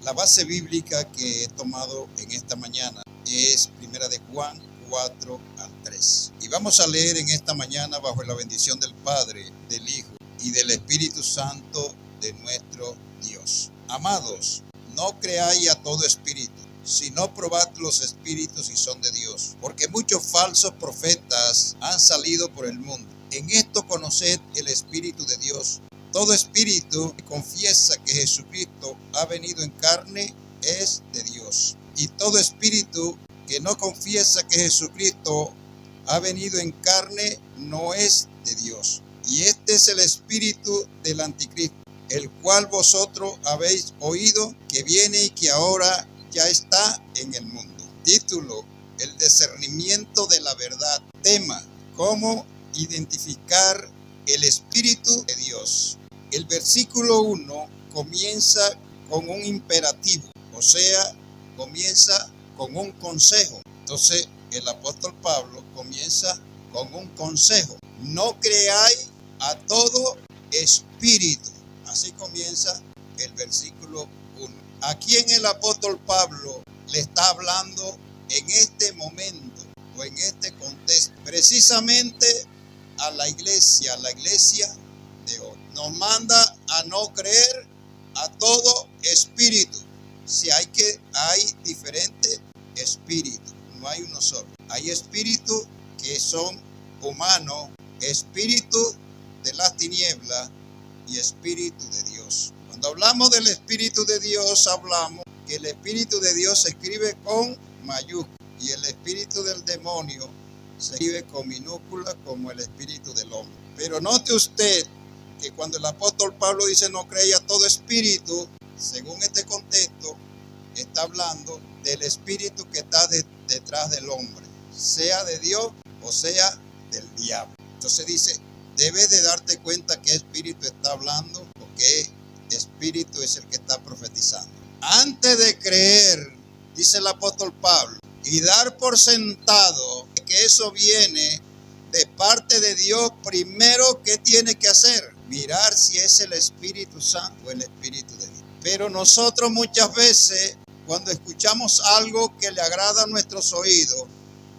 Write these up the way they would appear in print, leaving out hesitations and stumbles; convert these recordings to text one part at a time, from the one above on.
La base bíblica que he tomado en esta mañana es Primera de Juan 4 al 3. Y vamos a leer en esta mañana bajo la bendición del Padre, del Hijo y del Espíritu Santo de nuestro Dios. Amados, no creáis a todo espíritu, sino probad los espíritus si son de Dios, porque muchos falsos profetas han salido por el mundo. En esto conoced el Espíritu de Dios. Todo espíritu que confiesa que Jesucristo ha venido en carne es de Dios. Y todo espíritu que no confiesa que Jesucristo ha venido en carne no es de Dios. Y este es el espíritu del anticristo, el cual vosotros habéis oído que viene y que ahora ya está en el mundo. Título: el discernimiento de la verdad. Tema: cómo identificar el Espíritu de Dios. El versículo 1 comienza con un imperativo, o sea, comienza con un consejo. Entonces, el apóstol Pablo comienza con un consejo. No creáis a todo espíritu. Así comienza el versículo 1. ¿A quién el apóstol Pablo le está hablando en este momento o en este contexto? Precisamente a la iglesia de hoy. Nos manda a no creer a todo espíritu. Si hay diferentes espíritus, no hay uno solo. Hay espíritus que son humanos, espíritu de las tinieblas y espíritu de Dios. Cuando hablamos del Espíritu de Dios, hablamos que el Espíritu de Dios se escribe con mayúscula y el espíritu del demonio se escribe con minúscula como el espíritu del hombre. Pero note usted que cuando el apóstol Pablo dice no creía todo espíritu, según este contexto, está hablando del espíritu que está detrás del hombre, sea de Dios o sea del diablo. Entonces dice, debes de darte cuenta qué espíritu está hablando o qué espíritu es el que está profetizando. Antes de creer, dice el apóstol Pablo, y dar por sentado que eso viene de parte de Dios, primero, ¿qué tiene que hacer? Mirar si es el Espíritu Santo o el Espíritu de Dios. Pero nosotros muchas veces, cuando escuchamos algo que le agrada a nuestros oídos,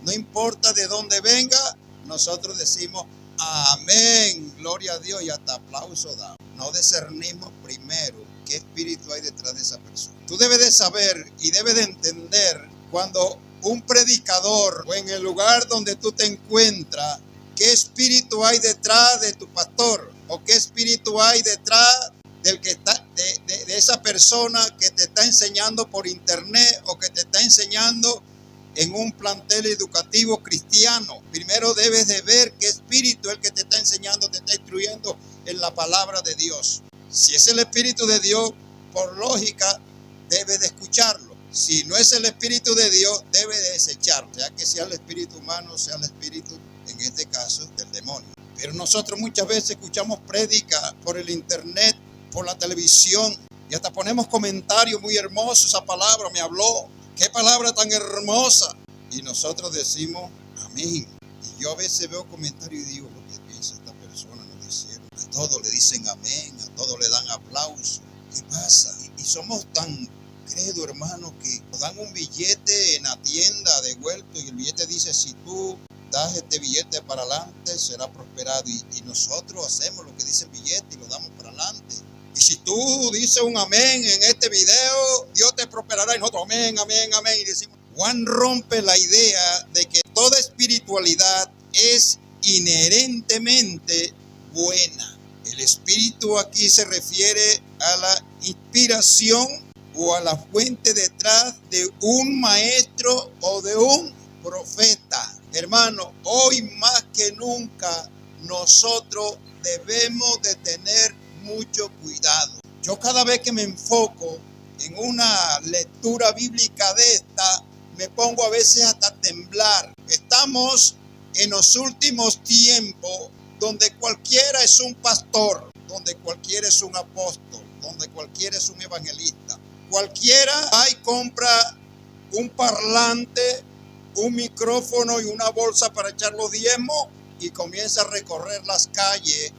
no importa de dónde venga, nosotros decimos amén, gloria a Dios, y hasta aplauso damos. No discernimos primero qué espíritu hay detrás de esa persona. Tú debes de saber y debes de entender cuando un predicador o en el lugar donde tú te encuentras, qué espíritu hay detrás de tu pastor o qué espíritu hay detrás del que está de esa persona que te está enseñando por internet o que te está enseñando en un plantel educativo cristiano. Primero debes de ver qué espíritu es el que te está enseñando, te está instruyendo en la palabra de Dios. Si es el Espíritu de Dios, por lógica, debes de escucharlo. Si no es el Espíritu de Dios, debe de desecharlo, ya que sea el espíritu humano, sea el espíritu, en este caso, del demonio. Pero nosotros muchas veces escuchamos prédicas por el internet, por la televisión, y hasta ponemos comentarios muy hermosos. Esa palabra me habló, qué palabra tan hermosa. Y nosotros decimos amén. Y yo a veces veo comentarios y digo, lo que piensa esta persona, no dijeron. A todo le dicen amén, a todo le dan aplauso. ¿Qué pasa? Y somos tan credo, hermano, que nos dan un billete en la tienda devuelto y el billete dice, si tú das este billete para adelante, será prosperado. Y nosotros hacemos lo que dice el billete y lo damos para adelante. Y si tú dices un amén en este video, Dios te prosperará. Y nosotros amén, amén, amén. Y decimos, Juan rompe la idea de que toda espiritualidad es inherentemente buena. El espíritu aquí se refiere a la inspiración o a la fuente detrás de un maestro o de un profeta. Hermano, hoy más que nunca nosotros debemos de tener mucho cuidado. Yo cada vez que me enfoco en una lectura bíblica de esta, me pongo a veces hasta temblar. Estamos en los últimos tiempos donde cualquiera es un pastor, donde cualquiera es un apóstol, donde cualquiera es un evangelista. Cualquiera va y compra un parlante, un micrófono y una bolsa para echar los diezmos y comienza a recorrer las calles,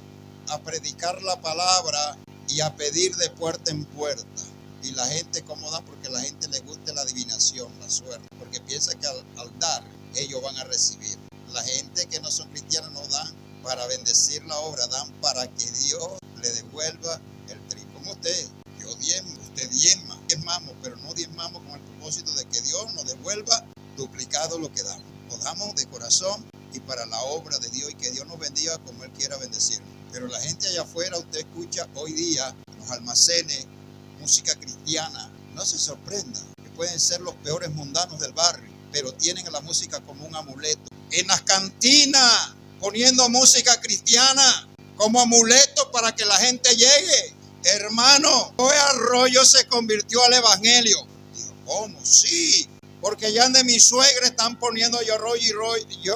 a predicar la palabra y a pedir de puerta en puerta. Y la gente, ¿cómo da? Porque a la gente le gusta la adivinación, la suerte. Porque piensa que al dar, ellos van a recibir. La gente que no son cristianos no dan para bendecir la obra, dan para que Dios le devuelva el trigo. Como usted, yo diezmo, usted diezmamos, pero no diezmamos con el propósito de que Dios nos devuelva duplicado lo que damos. Lo damos de corazón y para la obra de Dios, y que Dios nos bendiga como Él quiera bendecirnos. Pero la gente allá afuera, usted escucha hoy día en los almacenes música cristiana. No se sorprenda, que pueden ser los peores mundanos del barrio, pero tienen a la música como un amuleto. En las cantinas, poniendo música cristiana como amuleto para que la gente llegue. Hermano, hoy Arroyo se convirtió al evangelio. Digo, ¿cómo? Sí, porque ya de mi suegra están poniendo yo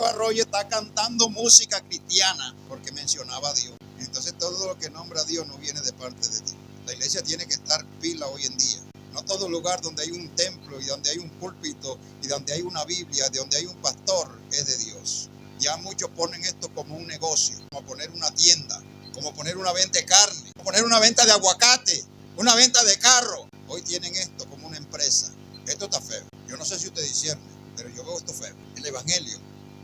Arroyo está cantando música cristiana porque mencionaba a Dios. Entonces todo lo que nombra a Dios no viene de parte de Dios. La iglesia tiene que estar pila hoy en día. No todo lugar donde hay un templo y donde hay un púlpito y donde hay una Biblia, donde hay un pastor, es de Dios. Ya muchos ponen esto como un negocio, como poner una tienda, como poner una venta de carne, como poner una venta de aguacate, una venta de carro. Hoy tienen esto como una empresa. Esto está feo. Yo no sé si usted discierne, pero yo veo esto feo. El evangelio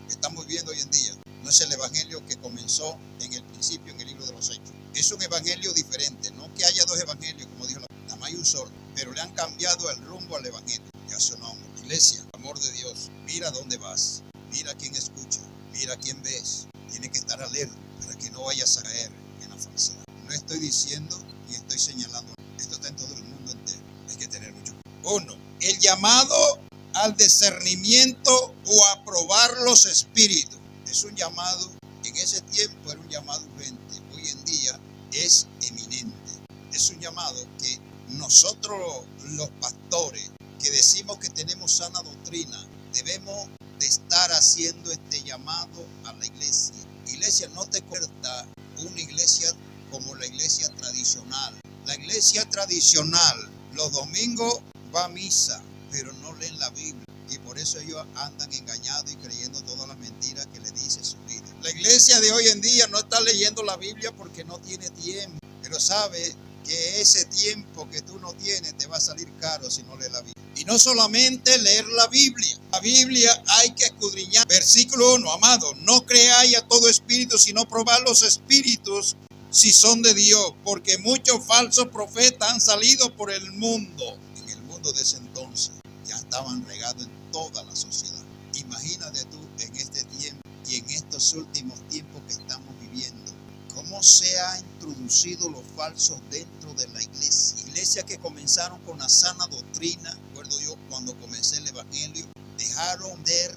que estamos viviendo hoy en día no es el evangelio que comenzó en el principio en el libro de los Hechos. Es un evangelio diferente, no que haya dos evangelios, como dijo nada más hay un solo, pero le han cambiado el rumbo al evangelio. Ya su nombre. Iglesia, amor de Dios, mira dónde vas, mira a quién escucha, mira a quién ves. Tiene que estar alerta para que no vayas a caer en la falsedad. No estoy diciendo ni estoy señalando, esto está en todo el mundo entero. Hay que tener mucho cuidado. 1. El llamado al discernimiento o a probar los espíritus. Es un llamado, en ese tiempo era un llamado urgente, hoy en día es eminente. Es un llamado que nosotros los pastores que decimos que tenemos sana doctrina, debemos de estar haciendo este llamado a la iglesia. Iglesia, no te convierta una iglesia como la iglesia tradicional. La iglesia tradicional, los domingos va a misa, pero no leen la Biblia. Y por eso ellos andan engañados y creyendo todas las mentiras que le dice su líder. La iglesia de hoy en día no está leyendo la Biblia porque no tiene tiempo. Pero sabe que ese tiempo que tú no tienes te va a salir caro si no lees la Biblia. Y no solamente leer la Biblia. La Biblia hay que escudriñar. Versículo 1, amado, no creáis a todo espíritu, sino probad los espíritus si son de Dios. Porque muchos falsos profetas han salido por el mundo. En el mundo de ese entonces ya estaban regados en toda la sociedad. Imagínate tú en este tiempo y en estos últimos tiempos que estamos viviendo, cómo se ha introducido los falsos dentro de la iglesia. Iglesias que comenzaron con la sana doctrina, recuerdo yo cuando comencé el evangelio, dejaron ver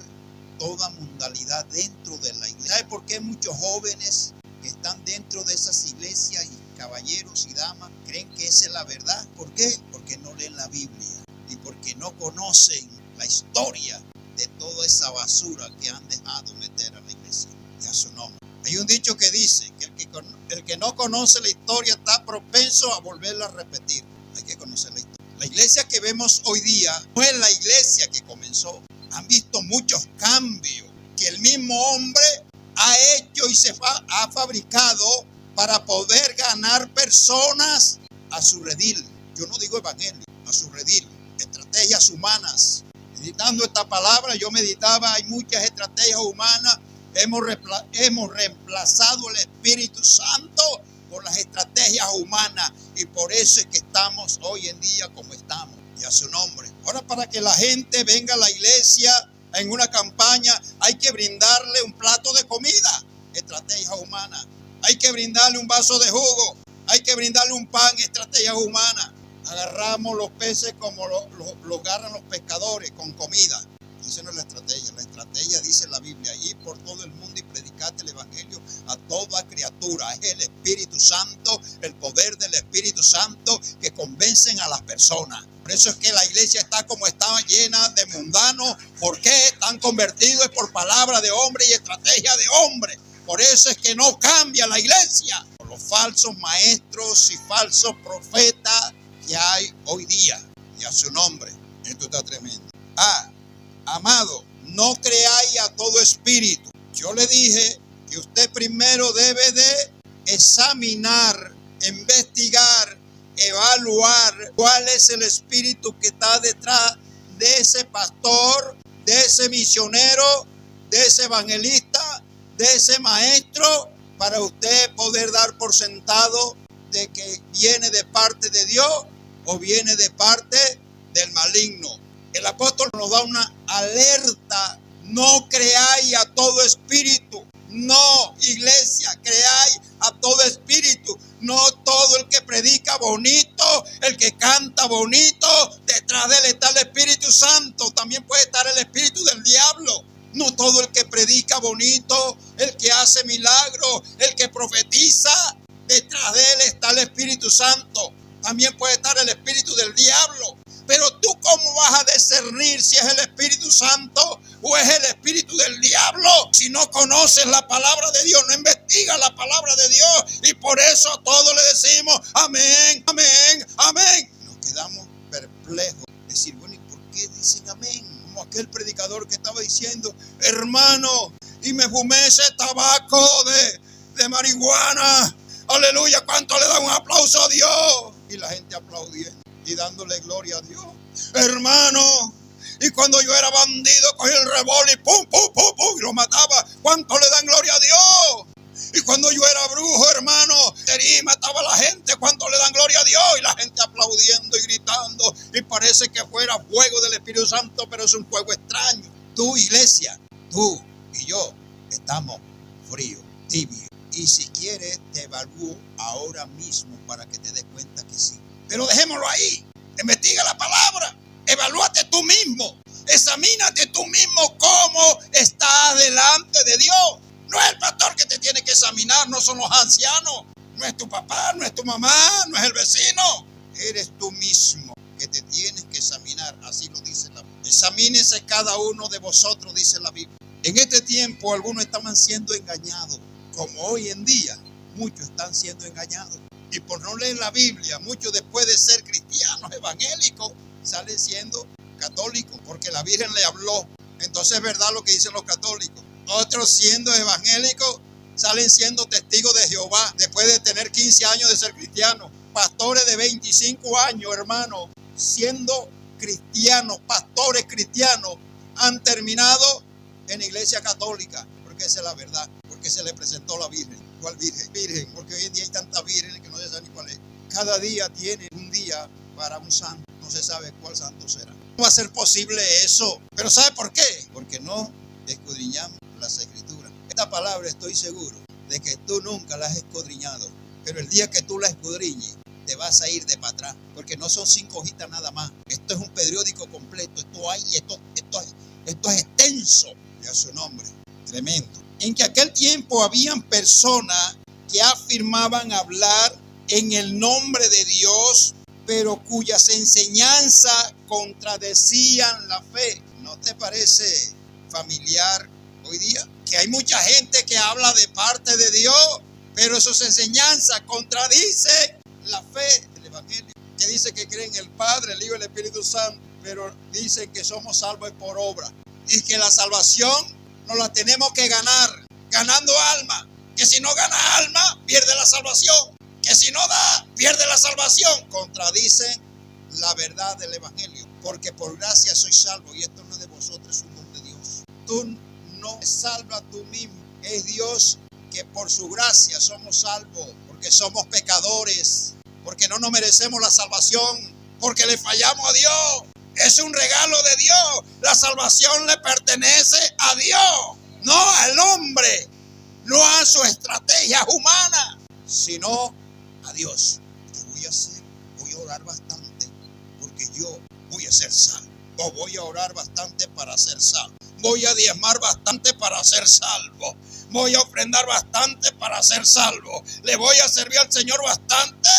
toda mundalidad dentro de la iglesia. ¿Sabe por qué muchos jóvenes que están dentro de esas iglesias y caballeros y damas creen que esa es la verdad? ¿Por qué? Porque no leen la Biblia y porque no conocen la historia de toda esa basura que han dejado meter a la iglesia. Ya su nombre. Hay un dicho que dice que el que no conoce la historia está propenso a volverla a repetir. Hay que conocer la historia. La iglesia que vemos hoy día no es la iglesia que comenzó. Han visto muchos cambios que el mismo hombre ha hecho y ha fabricado para poder ganar personas a su redil. Yo no digo evangelio, a su redil. Estrategias humanas. Meditando esta palabra, yo meditaba, hay muchas estrategias humanas. Hemos reemplazado el Espíritu Santo por las estrategias humanas y por eso es que estamos hoy en día como estamos. Y a su nombre. Ahora, para que la gente venga a la iglesia en una campaña, hay que brindarle un plato de comida. Estrategia humana. Hay que brindarle un vaso de jugo. Hay que brindarle un pan. Estrategia humana. Agarramos los peces como lo agarran los pescadores, con comida. Esa no es la estrategia. La estrategia, dice la Biblia, ir por todo el mundo y predicarte el evangelio a toda criatura. Es el Espíritu Santo, el poder del Espíritu Santo que convencen a las personas. Por eso es que la iglesia está como estaba, llena de mundanos. ¿Por qué? Están convertidos por palabra de hombre y estrategia de hombre. Por eso es que no cambia la iglesia. Por los falsos maestros y falsos profetas que hay hoy día. Y a su nombre. Esto está tremendo. Amado, no creáis a todo espíritu. Yo le dije que usted primero debe de examinar, investigar evaluar cuál es el espíritu que está detrás de ese pastor, de ese misionero, de ese evangelista, de ese maestro, para usted poder dar por sentado de que viene de parte de Dios o viene de parte del maligno. El apóstol nos da una alerta: no creáis a todo espíritu. No, iglesia, creáis a todo espíritu. No todo el que predica bonito, el que canta bonito, detrás de él está el Espíritu Santo. También puede estar el espíritu del diablo. No todo el que predica bonito, el que hace milagros, el que profetiza, detrás de él está el Espíritu Santo. También puede estar el espíritu del diablo. Pero tú, ¿cómo vas a discernir si es el Espíritu Santo o es el espíritu del diablo? Si no conoces la palabra de Dios, no investigas la palabra de Dios. Y por eso a todos le decimos amén, amén, amén. Nos quedamos perplejos. Decir, bueno, ¿y por qué dicen amén? Como aquel predicador que estaba diciendo, hermano, y me fumé ese tabaco de marihuana. Aleluya, ¿cuánto le da un aplauso a Dios? Y la gente aplaudiendo y dándole gloria a Dios. Hermano, y cuando yo era bandido, cogí el revólver y pum, pum, pum, pum, y lo mataba. ¿Cuánto le dan gloria a Dios? Y cuando yo era brujo, hermano, y mataba a la gente. ¿Cuánto le dan gloria a Dios? Y la gente aplaudiendo y gritando. Y parece que fuera fuego del Espíritu Santo, pero es un fuego extraño. Tú, iglesia, tú y yo estamos fríos, tibios. Y si quieres, te evalúo ahora mismo para que te des cuenta que sí. Pero dejémoslo ahí. Investiga la palabra. Evalúate tú mismo. Examínate tú mismo cómo estás delante de Dios. No es el pastor que te tiene que examinar, no son los ancianos. No es tu papá, no es tu mamá, no es el vecino. Eres tú mismo que te tienes que examinar. Así lo dice la Biblia. Examínese cada uno de vosotros, dice la Biblia. En este tiempo algunos estaban siendo engañados. Como hoy en día, muchos están siendo engañados. Y por no leer la Biblia, muchos después de ser cristianos evangélicos, salen siendo católicos, porque la Virgen le habló. Entonces es verdad lo que dicen los católicos. Otros siendo evangélicos, salen siendo testigos de Jehová, después de tener 15 años de ser cristianos. Pastores de 25 años, hermanos, siendo cristianos, pastores cristianos, han terminado en la iglesia católica. Porque esa es la verdad, porque se le presentó la Virgen. ¿Cuál Virgen? Virgen, porque hoy en día hay tantas vírgenes que no se sabe ni cuál es. Cada día tiene un día para un santo, no se sabe cuál santo será. No va a ser posible eso, pero ¿sabe por qué? Porque no escudriñamos las Escrituras. Esta palabra estoy seguro de que tú nunca la has escudriñado, pero el día que tú la escudriñes, te vas a ir de para atrás, porque no son 5 hojitas nada más. Esto es un periódico completo, esto es extenso, ya su nombre. Tremendo. En que aquel tiempo habían personas que afirmaban hablar en el nombre de Dios, pero cuyas enseñanzas contradecían la fe. ¿No te parece familiar hoy día? Que hay mucha gente que habla de parte de Dios, pero sus enseñanzas contradicen la fe del Evangelio. Que dice que creen en el Padre, el Hijo y el Espíritu Santo, pero dicen que somos salvos por obra. Y que la salvación nos la tenemos que ganar, ganando alma. Que si no gana alma, pierde la salvación. Que si no da, pierde la salvación. Contradicen la verdad del Evangelio. Porque por gracia soy salvo. Y esto no es de vosotros, es un don de Dios. Tú no te salvas tú mismo. Es Dios que por su gracia somos salvos. Porque somos pecadores. Porque no nos merecemos la salvación. Porque le fallamos a Dios. Es un regalo de Dios. La salvación le pertenece a Dios, no al hombre, no a su estrategia humana, sino a Dios. ¿Qué voy a hacer? Voy a orar bastante porque yo voy a ser salvo. O voy a orar bastante para ser salvo. Voy a diezmar bastante para ser salvo. Voy a ofrendar bastante para ser salvo. Le voy a servir al Señor bastante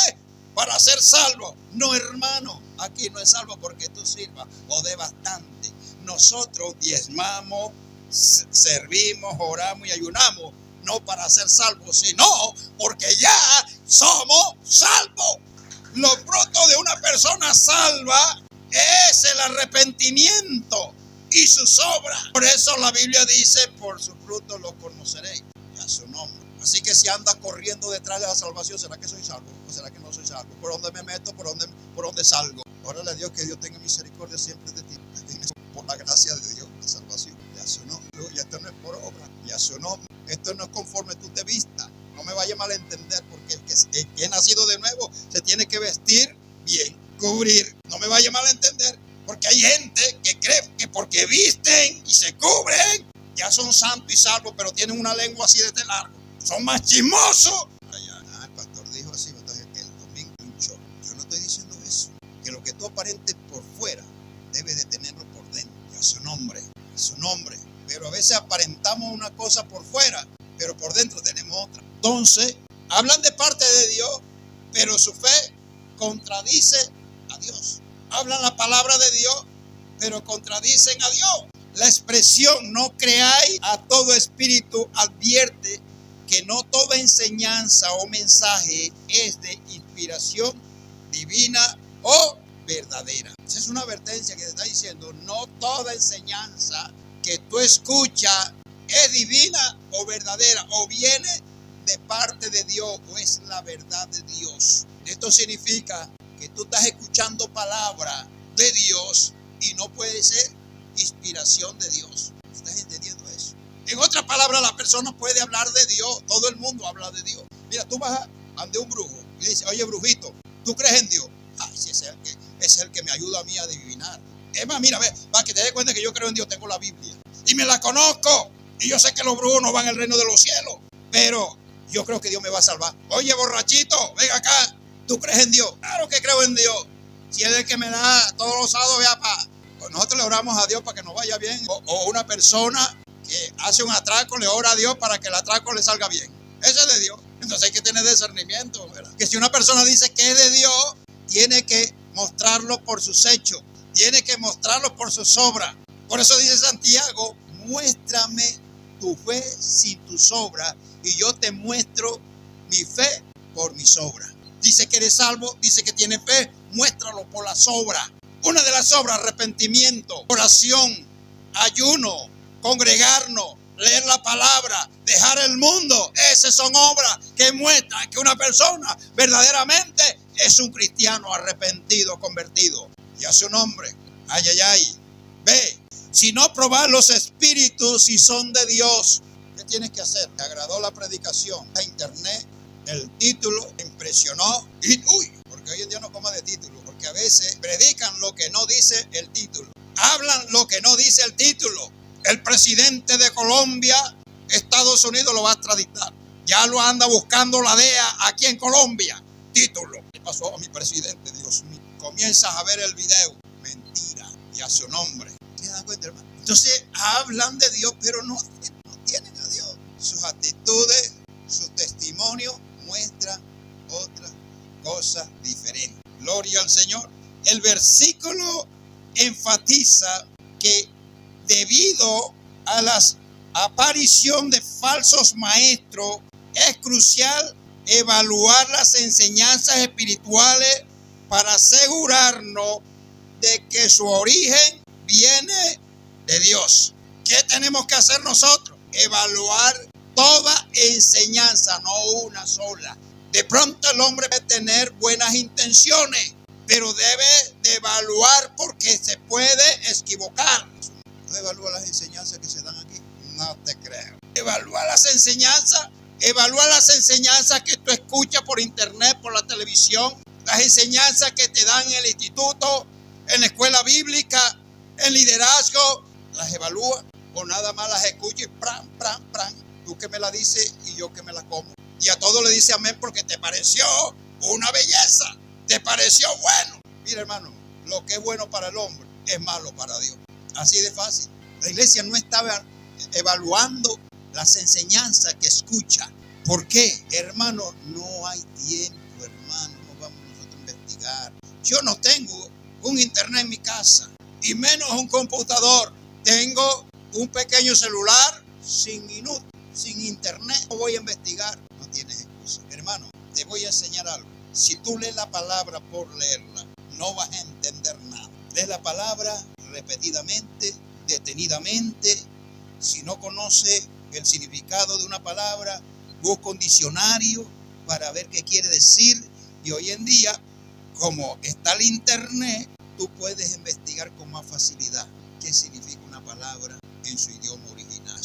para ser salvo. No, hermano, aquí no es salvo porque tú sirvas o de bastante. Nosotros diezmamos, servimos, oramos y ayunamos, no para ser salvos, sino porque ya somos salvos. Los frutos de una persona salva es el arrepentimiento y sus obras. Por eso la Biblia dice, por sus frutos los conoceréis. A su nombre. Así que si anda corriendo detrás de la salvación, ¿será que soy salvo? ¿O será que no soy salvo? ¿Por dónde me meto? ¿Por dónde salgo? Órale a Dios, que Dios tenga misericordia siempre de ti. Por la gracia de Dios, la salvación. Ya su nombre. Y esto no es por obra. Ya su nombre. Esto no es conforme tú te vistas. No me vaya a malentender, porque el que es nacido de nuevo se tiene que vestir bien, cubrir. No me vaya a malentender, porque hay gente que cree que porque visten y se cubren, ya son santos y salvos, pero tienen una lengua así de este largo. Son más chismosos. El pastor dijo así, entonces el domingo un show. Yo no estoy diciendo eso. Que lo que tú aparentes por fuera, debe de tenerlo por dentro. Y a su nombre, a su nombre. Pero a veces aparentamos una cosa por fuera, pero por dentro tenemos otra. Entonces, hablan de parte de Dios, pero su fe contradice a Dios. Hablan la palabra de Dios, pero contradicen a Dios. La expresión no creáis a todo espíritu advierte que no toda enseñanza o mensaje es de inspiración divina o verdadera. Esa es una advertencia que te está diciendo: no toda enseñanza que tú escuchas es divina o verdadera, o viene de parte de Dios, o es la verdad de Dios. Esto significa que tú estás escuchando palabra de Dios y no puede ser inspiración de Dios. ¿Estás entendiendo eso? En otras palabras, la persona puede hablar de Dios. Todo el mundo habla de Dios. Mira, tú vas ante un brujo y le dices: oye, brujito, ¿tú crees en Dios? Sí, ese es el que me ayuda a mí a adivinar. Es más, mira, ve, para que te des cuenta que yo creo en Dios, tengo la Biblia y me la conozco. Y yo sé que los brujos no van al reino de los cielos, pero yo creo que Dios me va a salvar. Oye, borrachito, ven acá. ¿Tú crees en Dios? Claro que creo en Dios. Si es el que me da todos los sábados, vea, pues nosotros le oramos a Dios para que nos vaya bien. O una persona que hace un atraco le ora a Dios para que el atraco le salga bien. Ese es de Dios. Entonces hay que tener discernimiento, ¿verdad? Que si una persona dice que es de Dios, tiene que mostrarlo por sus hechos. Tiene que mostrarlo por sus obras. Por eso dice Santiago: muéstrame tu fe sin tus obras, y yo te muestro mi fe por mis obras. Dice que eres salvo, dice que tienes fe, muéstralo por las obras. Una de las obras: arrepentimiento, oración, ayuno, congregarnos, leer la palabra, dejar el mundo. Esas son obras que muestran que una persona verdaderamente es un cristiano arrepentido, convertido. Y a su nombre. Ay, ay, ay. Ve, si no probar los espíritus si son de Dios, ¿qué tienes que hacer? ¿Te agradó la predicación? A internet, el título te impresionó y porque hoy en día no coma de título, porque a veces predican lo que no dice el título, hablan lo que no dice el título. El presidente de Colombia, Estados Unidos lo va a extraditar. Ya lo anda buscando la DEA aquí en Colombia. Título: ¿qué pasó a mi presidente? Dios mío. Comienzas a ver el video. Mentira. Y a su nombre. ¿Se dan cuenta, hermano? Entonces hablan de Dios, pero no tienen a Dios. Sus actitudes, su testimonio muestran otra cosa diferente. Gloria al Señor. El versículo enfatiza que debido a la aparición de falsos maestros, es crucial evaluar las enseñanzas espirituales para asegurarnos de que su origen viene de Dios. ¿Qué tenemos que hacer nosotros? Evaluar toda enseñanza, no una sola. De pronto el hombre debe tener buenas intenciones, pero debe de evaluar, porque se puede equivocar. ¿No evalúa las enseñanzas que se dan aquí? No te creo. Evalúa las enseñanzas que tú escuchas por internet, por la televisión, las enseñanzas que te dan en el instituto, en la escuela bíblica, en liderazgo. ¿Las evalúa o nada más las escuchas y pran? Tú que me la dices y yo que me la como. Y a todo le dice amén porque te pareció una belleza, te pareció bueno. Mira, hermano, lo que es bueno para el hombre es malo para Dios. Así de fácil. La iglesia no estaba evaluando las enseñanzas que escucha. ¿Por qué? Hermano, no hay tiempo, hermano. No vamos nosotros a investigar. Yo no tengo un internet en mi casa, y menos un computador. Tengo un pequeño celular sin minutos, sin internet. No voy a investigar. No tienes excusa. Hermano, te voy a enseñar algo. Si tú lees la palabra por leerla, no vas a entender nada. Lees la palabra repetidamente, detenidamente. Si no conoces el significado de una palabra, busca un diccionario para ver qué quiere decir. Y hoy en día, como está el internet, tú puedes investigar con más facilidad qué significa una palabra en su idioma original.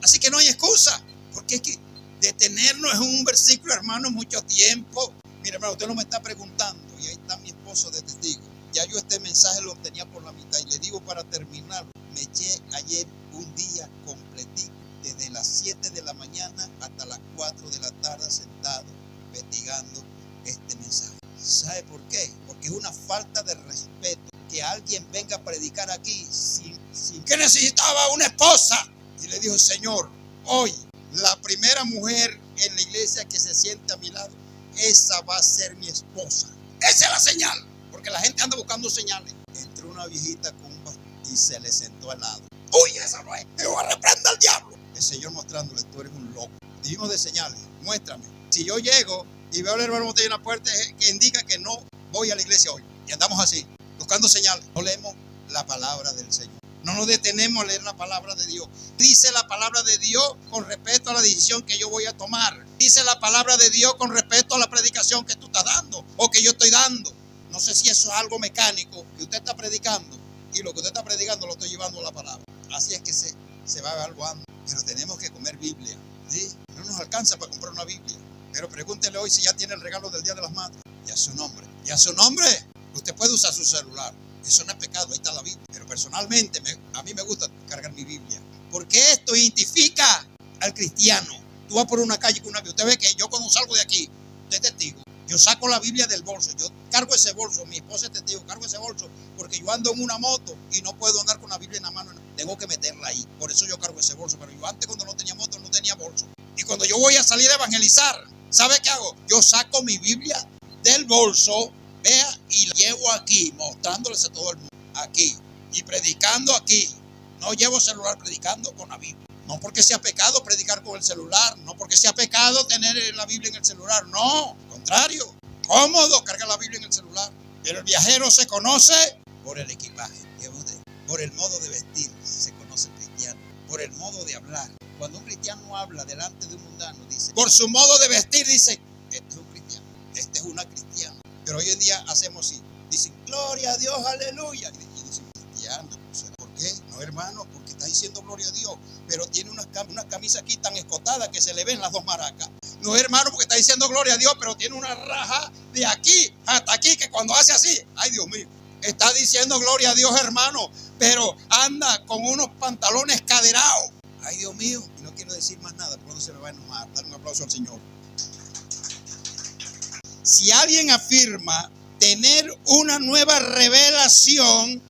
Así que no hay excusa, porque es que detenernos en un versículo, hermano, mucho tiempo. Mira, hermano, usted no me está preguntando, y ahí está mi esposo de testigo. Ya yo este mensaje lo tenía por la mitad, y le digo para terminar, me eché ayer un día completito, desde las 7 de la mañana hasta las 4 de la tarde sentado, investigando este mensaje. ¿Sabe por qué? Porque es una falta de respeto que alguien venga a predicar aquí sin que necesitaba una esposa. Y le dijo, Señor, hoy la primera mujer en la iglesia que se siente a mi lado, esa va a ser mi esposa. Esa es la señal, porque la gente anda buscando señales. Entró una viejita con un bastón y se le sentó al lado. ¡Uy, esa no es! ¡Me voy a reprender al diablo! El Señor mostrándole, tú eres un loco. Dijimos de señales, muéstrame. Si yo llego y veo al hermano Montello en la puerta que indica que no voy a la iglesia hoy, y andamos así, buscando señales, no leemos la palabra del Señor. No nos detenemos a leer la palabra de Dios. Dice la palabra de Dios con respecto a la decisión que yo voy a tomar. Dice la palabra de Dios con respecto a la predicación que tú estás dando o que yo estoy dando. No sé si eso es algo mecánico que usted está predicando y lo que usted está predicando lo estoy llevando a la palabra. Así es que se va evaluando. Pero tenemos que comer Biblia, ¿sí? No nos alcanza para comprar una Biblia. Pero pregúntele hoy si ya tiene el regalo del Día de las Madres. Y a su nombre. Y a su nombre. Usted puede usar su celular. Eso no es pecado, ahí está la Biblia. Pero personalmente a mí me gusta cargar mi Biblia. Porque esto identifica al cristiano. Tú vas por una calle con una Biblia. Usted ve que yo cuando salgo de aquí, usted es testigo. Yo saco la Biblia del bolso. Yo cargo ese bolso. Mi esposa es testigo. Cargo ese bolso porque yo ando en una moto y no puedo andar con la Biblia en la mano. Tengo que meterla ahí. Por eso yo cargo ese bolso. Pero yo antes cuando no tenía moto no tenía bolso. Y cuando yo voy a salir a evangelizar, ¿sabe qué hago? Yo saco mi Biblia del bolso, vea, y la llevo aquí, mostrándoles a todo el mundo, aquí, y predicando aquí. No llevo celular predicando con la Biblia. No porque sea pecado predicar con el celular, no porque sea pecado tener la Biblia en el celular, no, al contrario, cómodo cargar la Biblia en el celular. Pero el viajero se conoce por el equipaje, por el modo de vestir, se conoce el cristiano, por el modo de hablar. Cuando un cristiano habla delante de un mundano, dice, por su modo de vestir, dice, este es un cristiano, este es una cristiana. Pero hoy en día hacemos así, dicen, gloria a Dios, aleluya. Y dicen, cristiano, ¿por qué? No, hermano, porque está diciendo gloria a Dios, pero tiene una camisa aquí tan escotada que se le ven las dos maracas. No, hermano, porque está diciendo gloria a Dios, pero tiene una raja de aquí hasta aquí que cuando hace así, ay Dios mío, está diciendo gloria a Dios, hermano, pero anda con unos pantalones caderados. Ay, Dios mío, y no quiero decir más nada, porque no se me va a enojar. Dale un aplauso al Señor. Si alguien afirma tener una nueva revelación,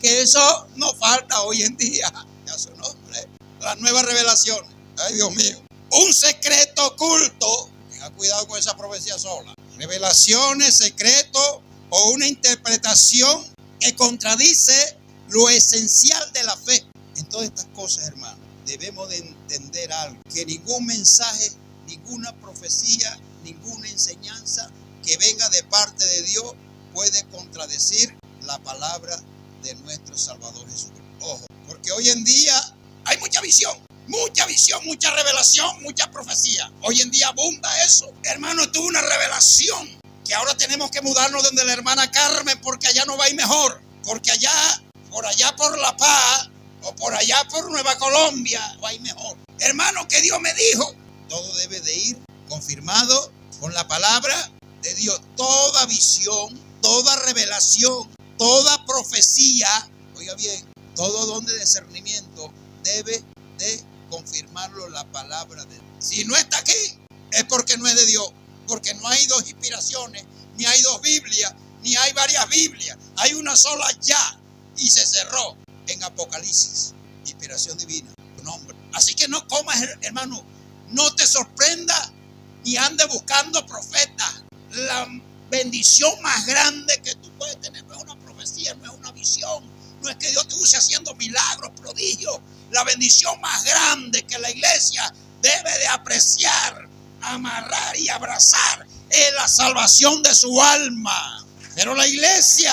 que eso no falta hoy en día, ya su nombre, las nuevas revelaciones. Ay, Dios mío. Un secreto oculto, tenga cuidado con esa profecía sola. Revelaciones, secreto o una interpretación que contradice lo esencial de la fe. En todas estas cosas, hermano, debemos de entender algo, que ningún mensaje, ninguna profecía, ninguna enseñanza que venga de parte de Dios puede contradecir la palabra de nuestro Salvador Jesucristo. Ojo, porque hoy en día hay mucha visión, mucha revelación, mucha profecía. Hoy en día abunda eso. Hermano, tuve una revelación que ahora tenemos que mudarnos donde la hermana Carmen porque allá no va a ir mejor, porque por allá por La Paz o por allá por Nueva Colombia va a ir mejor. Hermano, que Dios me dijo, todo debe de ir confirmado con la palabra de Dios. Toda visión, toda revelación, toda profecía, oiga bien, todo don de discernimiento debe de confirmarlo la palabra de Dios. Si no está aquí, es porque no es de Dios, porque no hay dos inspiraciones, ni hay dos Biblias, ni hay varias Biblias, hay una sola ya, y se cerró en Apocalipsis, inspiración divina, tu nombre. Así que no comas, hermano, no te sorprenda ni ande buscando profetas. La bendición más grande que tú puedes tener no es una profecía, no es una visión, no es que Dios te use haciendo milagros, prodigios. La bendición más grande que la iglesia debe de apreciar, amarrar y abrazar es la salvación de su alma. Pero la iglesia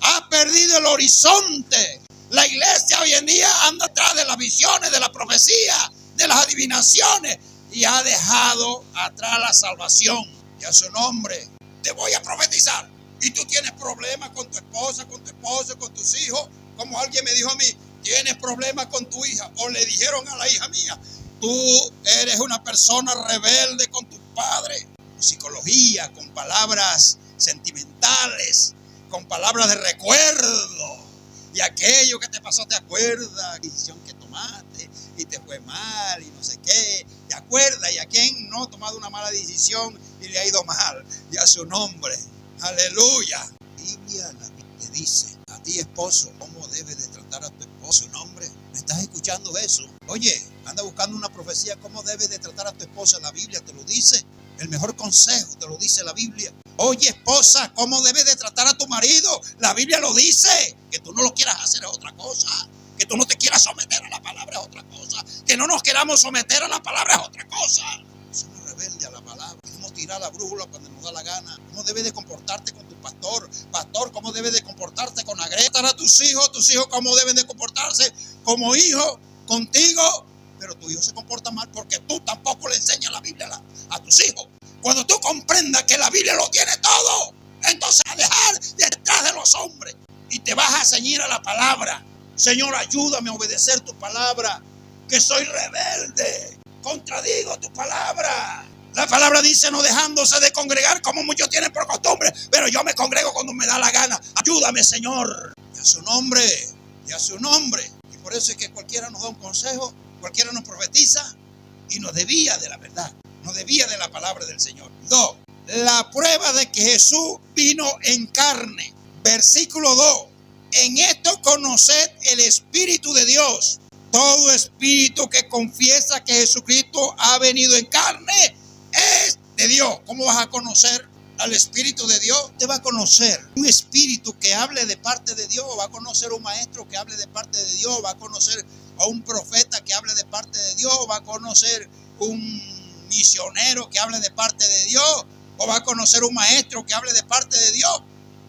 ha perdido el horizonte. La iglesia hoy en día anda atrás de las visiones, de la profecía, de las adivinaciones. y ha dejado atrás la salvación. Y a su nombre te voy a profetizar. Y tú tienes problemas con tu esposa, con tu esposo, con tus hijos. Como alguien me dijo a mí, tienes problemas con tu hija. O le dijeron a la hija mía, tú eres una persona rebelde con tu padre. Con psicología, con palabras sentimentales, con palabras de recuerdo. Y aquello que te pasó, ¿te acuerdas? La decisión que tomaste y te fue mal y no sé qué. ¿Te acuerdas? ¿Y a quién no ha tomado una mala decisión y le ha ido mal? Y a su nombre. Aleluya. La Biblia te dice a ti, esposo, cómo debes de tratar a tu esposo. Su nombre. ¿Me estás escuchando eso? Oye, anda buscando una profecía. ¿Cómo debes de tratar a tu esposa? La Biblia te lo dice. El mejor consejo te lo dice la Biblia. Oye, esposa, ¿cómo debes de tratar a tu marido? La Biblia lo dice. Que tú no lo quieras hacer es otra cosa. Que tú no te quieras someter a la palabra es otra cosa. Que no nos queramos someter a la palabra es otra cosa. Somos rebeldes a la palabra. Queremos tirar la brújula cuando nos da la gana. ¿Cómo debes de comportarte con tu pastor? Pastor, ¿cómo debes de comportarte con Agreta? A tus hijos, ¿cómo deben de comportarse como hijos contigo? Pero tu hijo se comporta mal porque tú tampoco le enseñas la Biblia a tus hijos. Cuando tú comprendas que la Biblia lo tiene todo, entonces a dejar detrás de los hombres y te vas a ceñir a la palabra. Señor, ayúdame a obedecer tu palabra, que soy rebelde, contradigo tu palabra. La palabra dice no dejándose de congregar como muchos tienen por costumbre, pero yo me congrego cuando me da la gana. Ayúdame, Señor. Y a su nombre, y a su nombre. Y por eso es que cualquiera nos da un consejo, cualquiera nos profetiza y nos desvía de la verdad, nos desvía de la palabra del Señor. 2. La prueba de que Jesús vino en carne. Versículo 2. En esto conoced el Espíritu de Dios. Todo espíritu que confiesa que Jesucristo ha venido en carne es de Dios. ¿Cómo vas a conocer al Espíritu de Dios? Te va a conocer un espíritu que hable de parte de Dios. Va a conocer un maestro que hable de parte de Dios. Va a conocer a un profeta que hable de parte de Dios. Va a conocer un misionero que hable de parte de Dios. O va a conocer un maestro que hable de parte de Dios.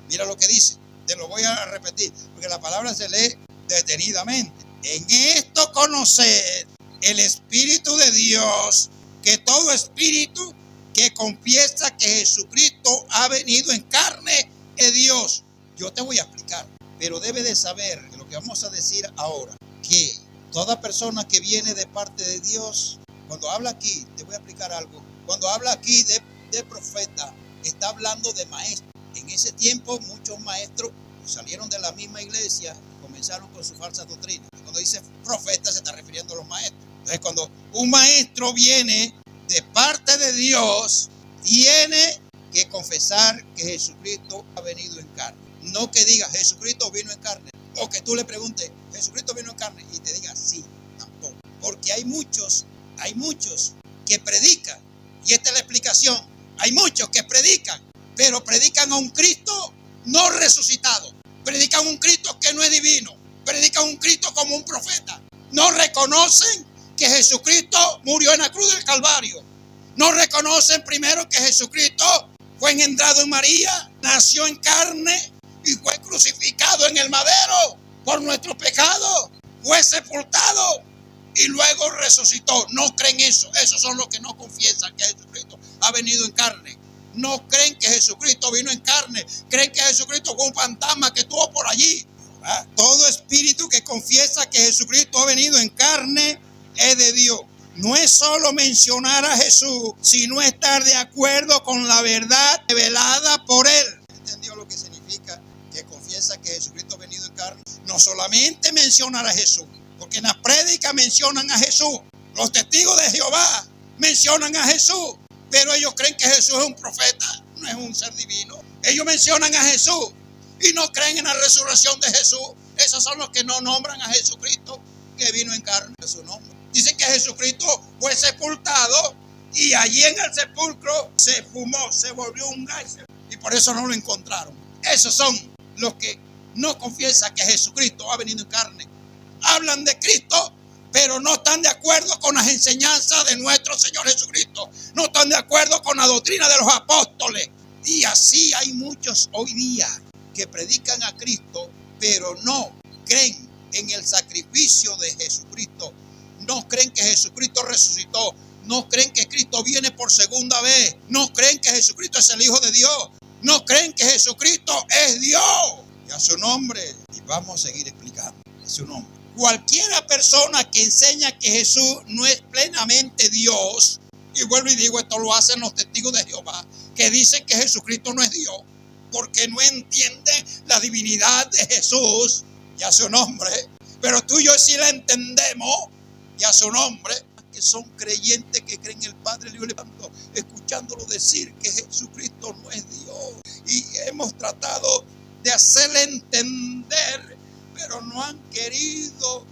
Mira lo que dice. Te lo voy a repetir, porque la palabra se lee detenidamente. En esto conocer el Espíritu de Dios, que todo espíritu que confiesa que Jesucristo ha venido en carne es Dios. Yo te voy a explicar, pero debe de saber lo que vamos a decir ahora, que toda persona que viene de parte de Dios, cuando habla aquí, te voy a explicar algo, cuando habla aquí de profeta, está hablando de maestro. En ese tiempo muchos maestros salieron de la misma iglesia y comenzaron con su falsa doctrina. Cuando dice profeta se está refiriendo a los maestros. Entonces cuando un maestro viene de parte de Dios, tiene que confesar que Jesucristo ha venido en carne. No que diga Jesucristo vino en carne. O que tú le preguntes, ¿Jesucristo vino en carne? Y te diga sí, tampoco. Porque hay muchos que predican. Y esta es la explicación. Hay muchos que predican, pero predican a un Cristo no resucitado. Predican un Cristo que no es divino. Predican un Cristo como un profeta. No reconocen que Jesucristo murió en la cruz del Calvario. No reconocen primero que Jesucristo fue engendrado en María, nació en carne y fue crucificado en el madero por nuestros pecados. Fue sepultado y luego resucitó. No creen eso. Esos son los que no confiesan que Jesucristo ha venido en carne. No creen que Jesucristo vino en carne. Creen que Jesucristo fue un fantasma que estuvo por allí. Todo espíritu que confiesa que Jesucristo ha venido en carne es de Dios. No es solo mencionar a Jesús, sino estar de acuerdo con la verdad revelada por Él. ¿Entendió lo que significa que confiesa que Jesucristo ha venido en carne? No solamente mencionar a Jesús, porque en la prédica mencionan a Jesús. Los testigos de Jehová mencionan a Jesús. Pero ellos creen que Jesús es un profeta, no es un ser divino. Ellos mencionan a Jesús y no creen en la resurrección de Jesús. Esos son los que no nombran a Jesucristo que vino en carne de su nombre. Dicen que Jesucristo fue sepultado y allí en el sepulcro se fumó, se volvió un gas y por eso no lo encontraron. Esos son los que no confiesan que Jesucristo ha venido en carne. Hablan de Cristo, pero no están de acuerdo con las enseñanzas de nuestro Señor Jesucristo. No están de acuerdo con la doctrina de los apóstoles. Y así hay muchos hoy día que predican a Cristo, pero no creen en el sacrificio de Jesucristo. No creen que Jesucristo resucitó. No creen que Cristo viene por segunda vez. No creen que Jesucristo es el Hijo de Dios. No creen que Jesucristo es Dios. Y a su nombre, y vamos a seguir explicando, a su nombre. Cualquiera persona que enseña que Jesús no es plenamente Dios, y vuelvo y digo, esto lo hacen los testigos de Jehová, que dicen que Jesucristo no es Dios, porque no entienden la divinidad de Jesús, y a su nombre. Pero tú y yo sí la entendemos, y a su nombre, que son creyentes que creen en el Padre, el Hijo y el Espíritu, escuchándolo decir que Jesucristo no es Dios. Y hemos tratado de hacerle entender, pero no han querido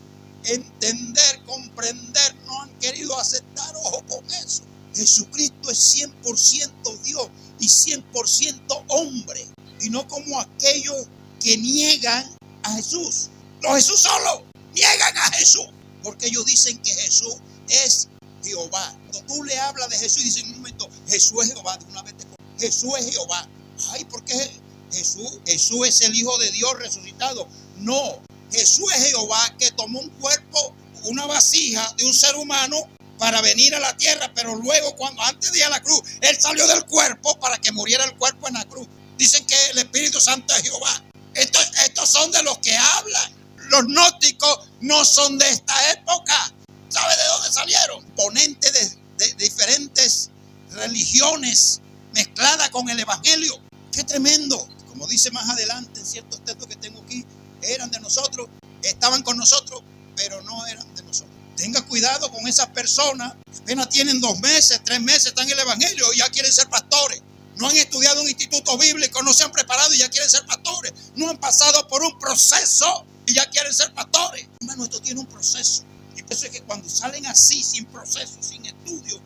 entender, comprender, no han querido aceptar. Ojo con eso. Jesucristo es 100% Dios y 100% hombre, y no como aquellos que niegan a Jesús. Los Jesús solo niegan a Jesús, porque ellos dicen que Jesús es Jehová. Cuando tú le hablas de Jesús y dices en un momento, Jesús es Jehová, de una vez Jesús es Jehová. Ay, ¿por qué Jesús es el Hijo de Dios resucitado? No, Jesús es Jehová que tomó un cuerpo, una vasija de un ser humano para venir a la tierra, pero luego antes de ir a la cruz, Él salió del cuerpo para que muriera el cuerpo en la cruz. Dicen que el Espíritu Santo es Jehová. Estos son de los que hablan. Los gnósticos no son de esta época. ¿Sabe de dónde salieron? Ponentes de diferentes religiones mezcladas con el Evangelio. ¡Qué tremendo! Como dice más adelante en ciertos textos que tengo aquí, eran de nosotros, estaban con nosotros, pero no eran de nosotros. Tenga cuidado con esas personas que apenas tienen 2 meses, 3 meses, están en el Evangelio y ya quieren ser pastores. No han estudiado un instituto bíblico, no se han preparado y ya quieren ser pastores. No han pasado por un proceso y ya quieren ser pastores. Hermano, esto tiene un proceso. Y por eso es que cuando salen así, sin proceso, sin estudio,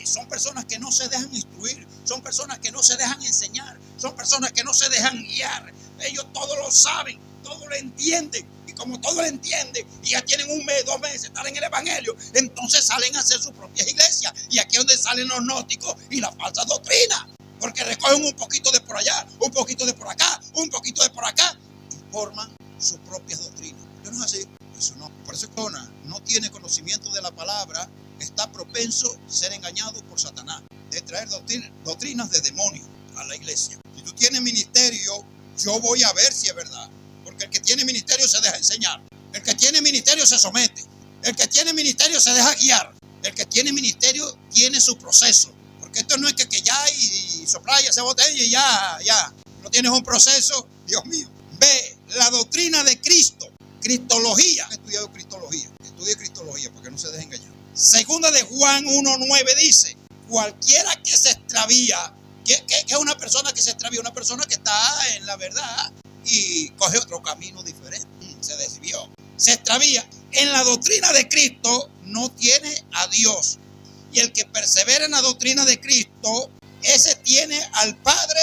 son personas que no se dejan instruir, son personas que no se dejan enseñar, son personas que no se dejan guiar. Ellos todo lo saben, todo lo entienden. Y como todo lo entienden y ya tienen 1 mes, 2 meses, están en el Evangelio, entonces salen a hacer sus propias iglesias. Y aquí es donde salen los gnósticos y la falsa doctrina. Porque recogen un poquito de por allá, un poquito de por acá, un poquito de por acá, y forman sus propias doctrinas. Pero no es así. Eso no. Por eso no tiene conocimiento de la palabra, está propenso a ser engañado por Satanás, de traer doctrinas de demonios a la iglesia. Si tú tienes ministerio, yo voy a ver si es verdad. Porque el que tiene ministerio se deja enseñar. El que tiene ministerio se somete. El que tiene ministerio se deja guiar. El que tiene ministerio tiene su proceso. Porque esto no es que ya y soplar y hacer botella y ya. No tienes un proceso, Dios mío. Ve la doctrina de Cristo. Cristología. He estudiado cristología. Estudie cristología porque no se deje engañar. Segunda de Juan 1:9 dice, cualquiera que se extravía, ¿qué es una persona que se extravía? Una persona que está en la verdad y coge otro camino diferente. Se desvió. Se extravía. En la doctrina de Cristo no tiene a Dios. Y el que persevera en la doctrina de Cristo, ese tiene al Padre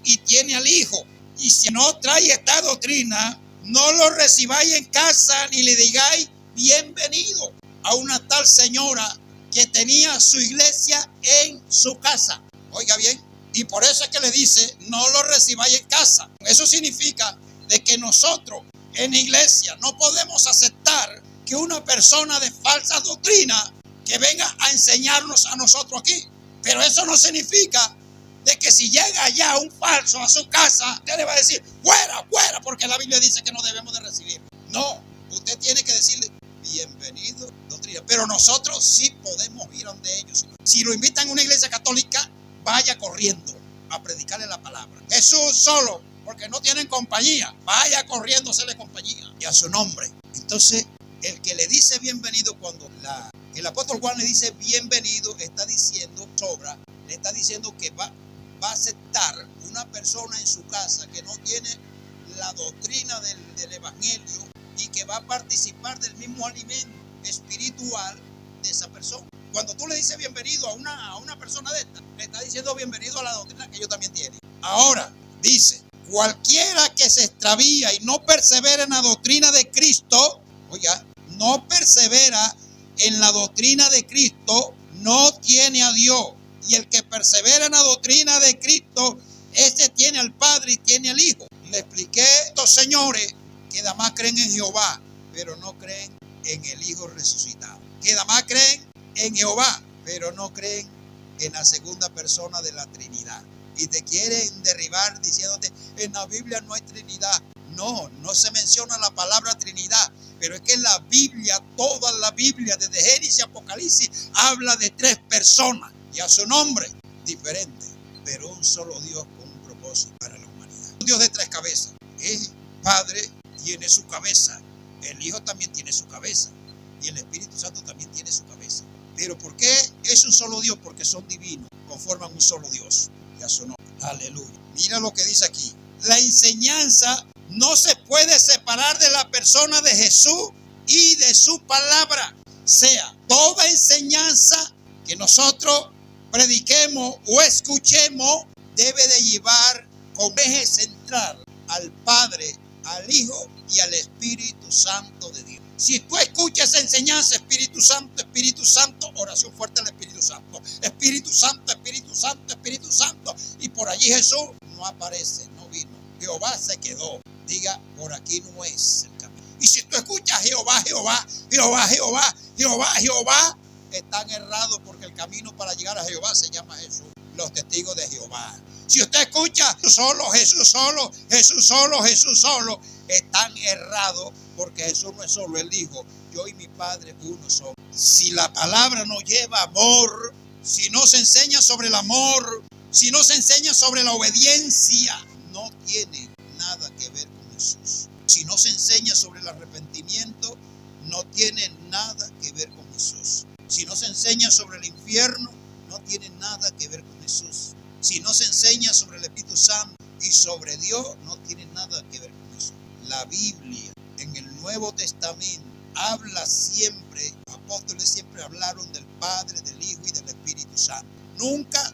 y tiene al Hijo. Y si no trae esta doctrina, no lo recibáis en casa ni le digáis bienvenido. A una tal señora que tenía su iglesia en su casa. Oiga bien, y por eso es que le dice, no lo recibáis en casa. Eso significa de que nosotros en iglesia no podemos aceptar que una persona de falsa doctrina que venga a enseñarnos a nosotros aquí. Pero eso no significa de que si llega ya un falso a su casa, usted le va a decir, fuera, fuera, porque la Biblia dice que no debemos de recibir. No, usted tiene que decirle, bienvenido, doctrina. Pero nosotros sí podemos ir a donde ellos. Si lo invitan a una iglesia católica, vaya corriendo a predicarle la palabra. Jesús solo, porque no tienen compañía, vaya corriendo a hacerle compañía y a su nombre. Entonces, el que le dice bienvenido, cuando el apóstol Juan le dice bienvenido, está diciendo, le está diciendo que va a aceptar una persona en su casa que no tiene la doctrina del evangelio y que va a participar del mismo alimento espiritual de esa persona. Cuando tú le dices bienvenido a una persona de esta, le está diciendo bienvenido a la doctrina que ellos también tienen. Ahora, dice, cualquiera que se extravía y no persevera en la doctrina de Cristo, oiga, no persevera en la doctrina de Cristo, no tiene a Dios. Y el que persevera en la doctrina de Cristo, ese tiene al Padre y tiene al Hijo. Le expliqué a estos señores que nada más creen en Jehová, pero no creen en el Hijo resucitado. Que nada más creen en Jehová, pero no creen en la segunda persona de la Trinidad. Y te quieren derribar diciéndote, en la Biblia no hay Trinidad. No, no se menciona la palabra Trinidad, pero es que en la Biblia, toda la Biblia, desde Génesis y Apocalipsis, habla de tres personas y a su nombre diferente, pero un solo Dios con un propósito para la humanidad. Un Dios de tres cabezas. El Padre tiene su cabeza, el Hijo también tiene su cabeza y el Espíritu Santo también tiene su cabeza. Pero ¿por qué es un solo Dios? Porque son divinos, conforman un solo Dios y a su nombre. Aleluya. Mira lo que dice aquí. La enseñanza no se puede separar de la persona de Jesús y de su palabra. Sea toda enseñanza que nosotros prediquemos o escuchemos debe de llevar como eje central al Padre, al Hijo y al Espíritu Santo de Dios. Si tú escuchas enseñanza, Espíritu Santo, oración fuerte al Espíritu Santo. Espíritu Santo, Espíritu Santo, Espíritu Santo. Y por allí Jesús no aparece, no vino. Jehová se quedó. Diga, por aquí no es el camino. Y si tú escuchas Jehová, Jehová, Jehová, Jehová, Jehová, Jehová, están errados porque el camino para llegar a Jehová se llama Jesús. Los testigos de Jehová. Si usted escucha solo, Jesús solo, Jesús solo, Jesús solo, están errados porque Jesús no es solo, Él dijo, yo y mi Padre uno somos. Si la palabra no lleva amor, si no se enseña sobre el amor, si no se enseña sobre la obediencia, no tiene nada que ver con Jesús. Si no se enseña sobre el arrepentimiento, no tiene nada que ver con Jesús. Si no se enseña sobre el infierno, no tiene nada que ver con Jesús. Si no se enseña sobre el Espíritu Santo y sobre Dios, no tiene nada que ver con Jesús. La Biblia en el Nuevo Testamento habla siempre, los apóstoles siempre hablaron del Padre, del Hijo y del Espíritu Santo. Nunca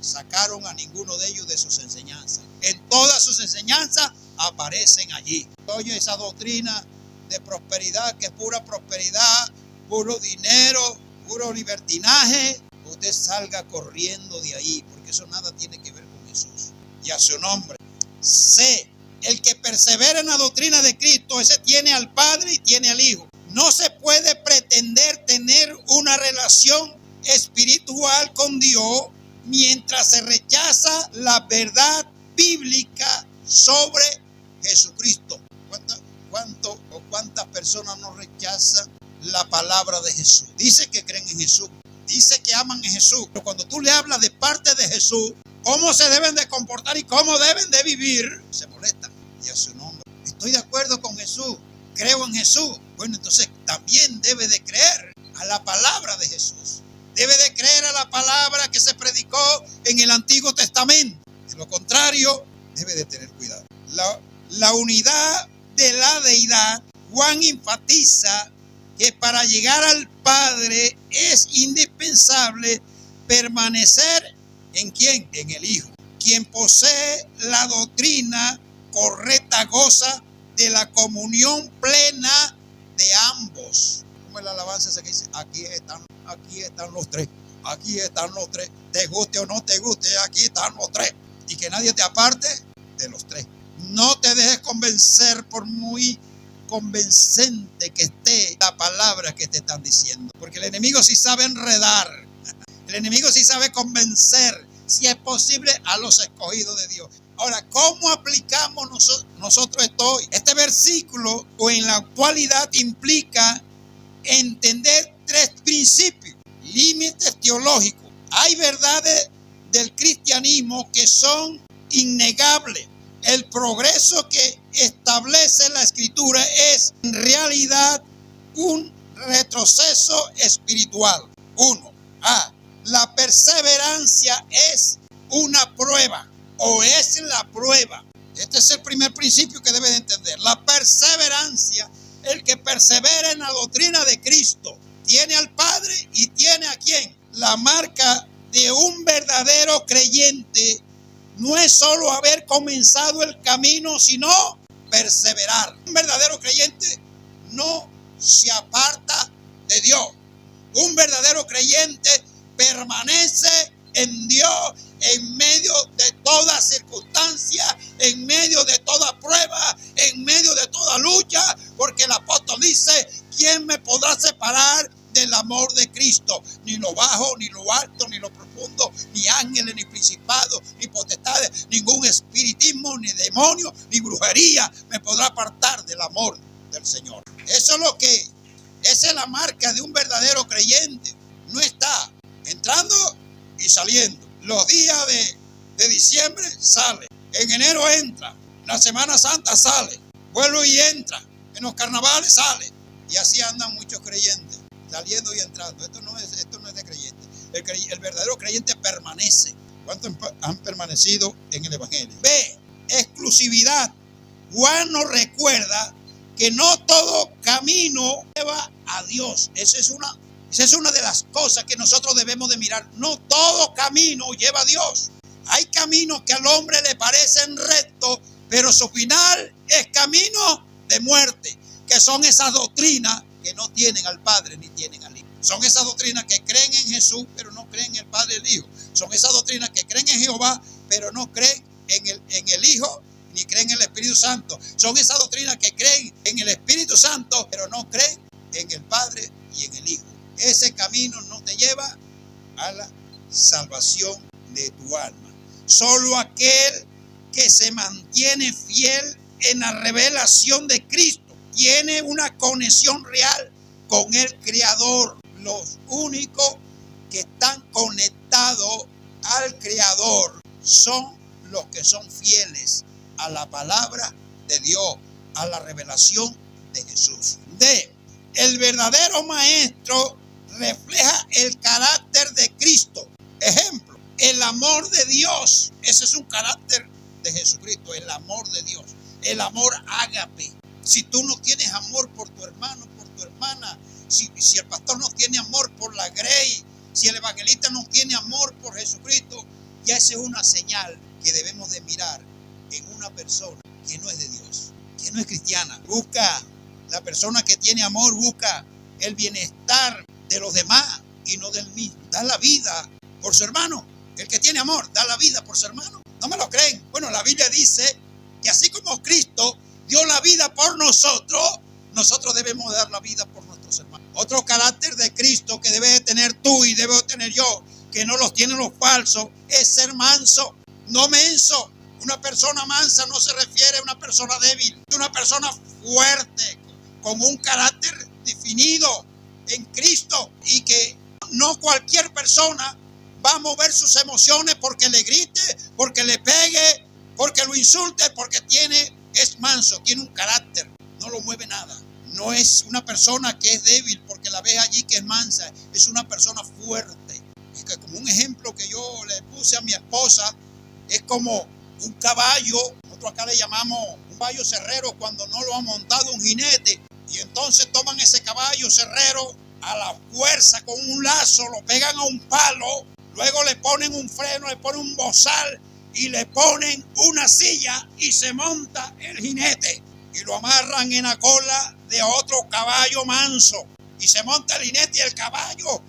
sacaron a ninguno de ellos de sus enseñanzas. En todas sus enseñanzas aparecen allí. Oye, esa doctrina de prosperidad, que es pura prosperidad, puro dinero, puro libertinaje, usted salga corriendo de ahí, porque eso nada tiene que ver con Jesús. Y a su nombre. C. El que persevera en la doctrina de Cristo, ese tiene al Padre y tiene al Hijo. No se puede pretender tener una relación espiritual con Dios mientras se rechaza la verdad bíblica sobre Jesucristo. ¿Cuántas personas no rechazan la palabra de Jesús? Dice que creen en Jesús, dice que aman a Jesús, pero cuando tú le hablas de parte de Jesús, cómo se deben de comportar y cómo deben de vivir, se molestan. Y a su nombre. Estoy de acuerdo con Jesús, creo en Jesús. Bueno, entonces también debe de creer a la palabra de Jesús. Debe de creer a la palabra que se predicó en el Antiguo Testamento. De lo contrario, debe de tener cuidado. La unidad de la deidad, Juan enfatiza que para llegar al Padre es indispensable permanecer ¿en quién? En el Hijo. Quien posee la doctrina correcta goza de la comunión plena de ambos. Como en la alabanza esa que dice, aquí están los tres. Aquí están los tres. Te guste o no te guste, aquí están los tres. Y que nadie te aparte de los tres. No te dejes convencer por muy convencente que esté la palabra que te están diciendo. Porque el enemigo sí sabe enredar. El enemigo sí sabe convencer, si es posible, a los escogidos de Dios. Ahora, ¿cómo aplicamos nosotros esto hoy? Este versículo, o en la actualidad, implica entender tres principios, límites teológicos. Hay verdades del cristianismo que son innegables. El progreso que establece la Escritura es en realidad un retroceso espiritual. 1. La perseverancia es una prueba o es la prueba. Este es el primer principio que debe de entender. La perseverancia, el que persevera en la doctrina de Cristo, tiene al Padre y tiene a ¿quién? La marca de un verdadero creyente no es solo haber comenzado el camino, sino perseverar. Un verdadero creyente no se aparta de Dios. Un verdadero creyente permanece en Dios en medio de toda circunstancia, en medio de toda prueba, en medio de toda lucha, porque el apóstol dice, ¿quién me podrá separar del amor de Cristo. Ni lo bajo, ni lo alto, ni lo profundo, ni ángeles, ni principados, ni potestades, ningún espiritismo, ni demonio, ni brujería me podrá apartar del amor del Señor. Esa es la marca de un verdadero creyente. No está entrando y saliendo. Los días de diciembre sale. En enero entra. La Semana Santa sale. Vuelve y entra. En los carnavales sale. Y así andan muchos creyentes, saliendo y entrando. Esto no es de creyente. El verdadero creyente permanece. ¿Cuántos han permanecido en el Evangelio? B. Exclusividad. Juan nos recuerda que no todo camino lleva a Dios. Esa es una de las cosas que nosotros debemos de mirar. No todo camino lleva a Dios. Hay caminos que al hombre le parecen rectos, pero su final es camino de muerte, que son esas doctrinas que no tienen al Padre ni tienen al Hijo. Son esas doctrinas que creen en Jesús, pero no creen en el Padre y el Hijo. Son esas doctrinas que creen en Jehová, pero no creen en el Hijo, ni creen en el Espíritu Santo. Son esas doctrinas que creen en el Espíritu Santo, pero no creen en el Padre y en el Hijo. Ese camino no te lleva a la salvación de tu alma. Solo aquel que se mantiene fiel en la revelación de Cristo tiene una conexión real con el Creador. Los únicos que están conectados al Creador son los que son fieles a la palabra de Dios, a la revelación de Jesús. D. El verdadero maestro refleja el carácter de Cristo. Ejemplo, el amor de Dios. Ese es un carácter de Jesucristo, el amor de Dios. El amor ágape. Si tú no tienes amor por tu hermano, por tu hermana, si el pastor no tiene amor por la grey, si el evangelista no tiene amor por Jesucristo, ya esa es una señal que debemos de mirar en una persona que no es de Dios, que no es cristiana. Busca, la persona que tiene amor busca el bienestar de los demás y no del mismo. Da la vida por su hermano. El que tiene amor da la vida por su hermano. ¿No me lo creen? Bueno, la Biblia dice que así como Cristo dio la vida por nosotros, nosotros debemos dar la vida por nuestros hermanos. Otro carácter de Cristo que debe de tener tú y debo tener yo, que no los tienen los falsos, es ser manso, no menso. Una persona mansa no se refiere a una persona débil, es una persona fuerte, con un carácter definido en Cristo, y que no cualquier persona va a mover sus emociones porque le grite, porque le pegue, porque lo insulte, porque es manso, tiene un carácter, no lo mueve nada. No es una persona que es débil porque la ves allí que es mansa, es una persona fuerte. Es que como un ejemplo que yo le puse a mi esposa, es como un caballo, nosotros acá le llamamos un caballo cerrero cuando no lo ha montado un jinete, y entonces toman ese caballo cerrero a la fuerza con un lazo, lo pegan a un palo, luego le ponen un freno, le ponen un bozal y le ponen una silla y se monta el jinete y lo amarran en la cola de otro caballo manso y se monta el jinete, y el caballo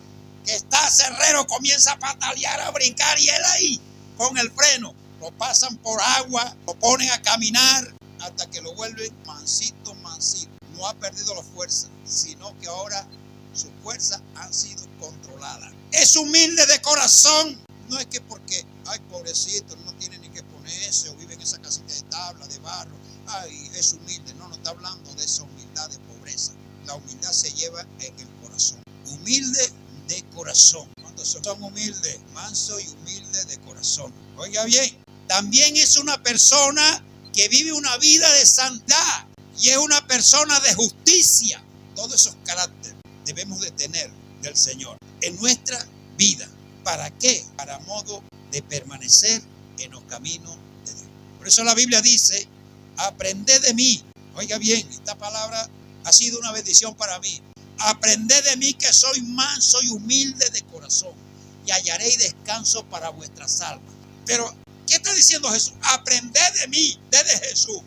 que está cerrero comienza a patalear, a brincar, y él ahí con el freno lo pasan por agua, lo ponen a caminar hasta que lo vuelven mansito. No ha perdido la fuerza, sino que ahora sus fuerzas han sido controladas. Es humilde de corazón. No es que porque, ay, pobrecito, no tiene ni que ponerse o vive en esa casita de tabla, de barro, ay, es humilde. No está hablando de esa humildad de pobreza. La humildad se lleva en el corazón. Humilde de corazón. ¿Cuántos son humildes? Manso y humilde de corazón. Oiga bien, también es una persona que vive una vida de santidad y es una persona de justicia. Todos esos caracteres debemos de tener del Señor en nuestra vida. ¿Para qué? Para modo de permanecer en los caminos de Dios. Por eso la Biblia dice, aprended de mí. Oiga bien, esta palabra ha sido una bendición para mí. Aprended de mí, que soy manso y humilde de corazón, y hallaréis descanso para vuestras almas. Pero, ¿qué está diciendo Jesús? Aprended de mí, desde Jesús,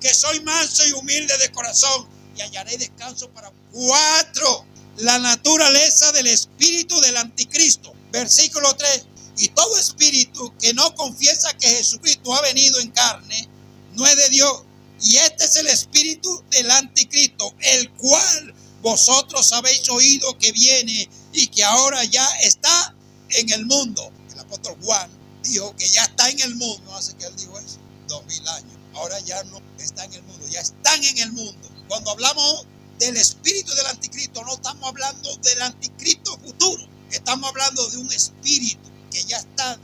que soy manso y humilde de corazón, y hallaré descanso para... 4. La naturaleza del espíritu del anticristo. Versículo 3. Y todo espíritu que no confiesa que Jesucristo ha venido en carne, no es de Dios. Y este es el espíritu del anticristo, el cual vosotros habéis oído que viene y que ahora ya está en el mundo. El apóstol Juan dijo que ya está en el mundo. ¿No hace que él dijo eso? 2000 años. Ahora ya no está en el mundo, ya están en el mundo. Cuando hablamos del espíritu del anticristo, no estamos hablando del anticristo futuro. Estamos hablando de un espíritu que ya está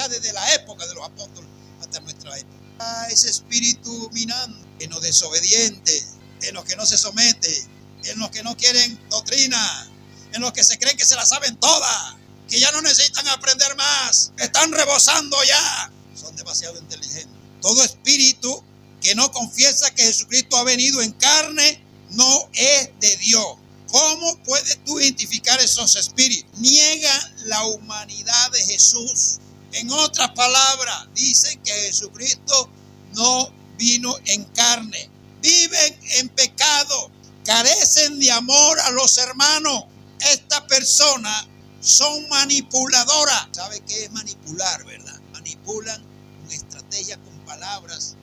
desde la época de los apóstoles hasta nuestra época. Ese espíritu minando en los desobedientes, en los que no se someten, en los que no quieren doctrina, en los que se creen que se la saben todas, que ya no necesitan aprender más, están rebosando ya, son demasiado inteligentes. Todo espíritu que no confiesa que Jesucristo ha venido en carne no es de Dios. ¿Cómo puedes tú identificar esos espíritus? Niegan la humanidad de Jesús. En otras palabras, dicen que Jesucristo no vino en carne. Viven en pecado, carecen de amor a los hermanos. Estas personas son manipuladoras. ¿Sabe qué es manipular, verdad? Manipulan con estrategias, con palabras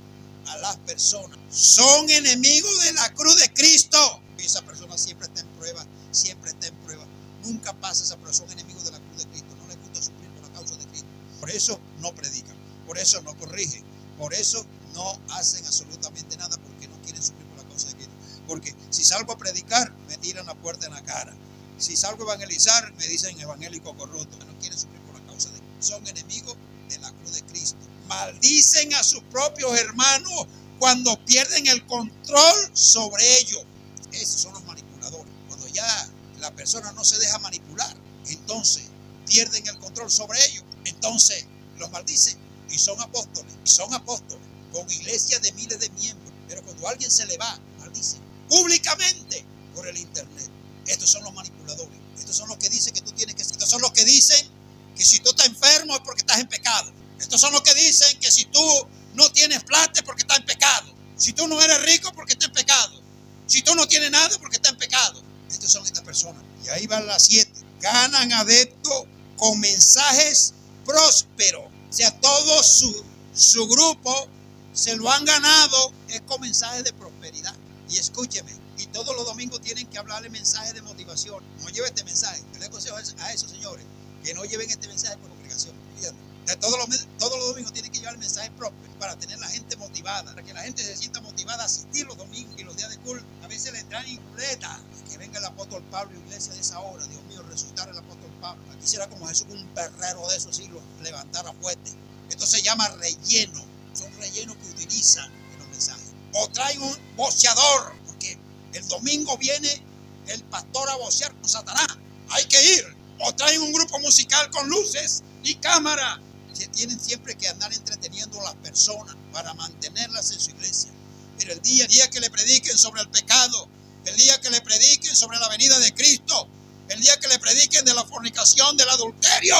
a las personas. Son enemigos de la cruz de Cristo. Y esa persona siempre está en prueba, siempre está en prueba. Nunca pasa esa persona, son enemigos de la cruz de Cristo. No les gusta sufrir por la causa de Cristo. Por eso no predican, por eso no corrigen, por eso no hacen absolutamente nada, porque no quieren sufrir por la causa de Cristo. Porque si salgo a predicar, me tiran la puerta en la cara. Si salgo a evangelizar, me dicen evangélico corrupto. No quieren sufrir por la causa de Cristo. Son enemigos de la cruz de Cristo. Maldicen a sus propios hermanos cuando pierden el control sobre ellos. Esos son los manipuladores. Cuando ya la persona no se deja manipular, entonces pierden el control sobre ellos. Entonces los maldicen y son apóstoles. Y son apóstoles con iglesias de miles de miembros. Pero cuando alguien se le va, maldicen públicamente por el internet. Estos son los manipuladores. Estos son los que dicen que tú tienes que ser. Estos son los que dicen que si tú estás enfermo es porque estás en pecado. Estos son los que dicen que si tú no tienes plata es porque estás en pecado. Si tú no eres rico es porque estás en pecado. Si tú no tienes nada es porque estás en pecado. Estas son estas personas. Y ahí van las 7. Ganan adeptos con mensajes prósperos. O sea, todo su grupo se lo han ganado es con mensajes de prosperidad. Y escúcheme, y todos los domingos tienen que hablarle mensajes de motivación. No lleve este mensaje. Yo les aconsejo a esos señores que no lleven este mensaje por obligación. Fíjate. Todos los domingos tienen que llevar el mensaje próspero para tener la gente motivada, para que la gente se sienta motivada a asistir los domingos y los días de culto. A veces le traen increta. Que venga el apóstol Pablo, iglesia de esa hora. Dios mío, resucitar el apóstol Pablo. Aquí será como Jesús, un perrero de esos siglos, levantara fuerte. Esto se llama relleno. Son rellenos que utilizan en los mensajes. O traen un voceador, porque el domingo viene el pastor a vocear con Satanás. Hay que ir. O traen un grupo musical con luces y cámara. Que tienen siempre que andar entreteniendo a las personas para mantenerlas en su iglesia. Pero el día que le prediquen sobre el pecado, el día que le prediquen sobre la venida de Cristo, el día que le prediquen de la fornicación, del adulterio,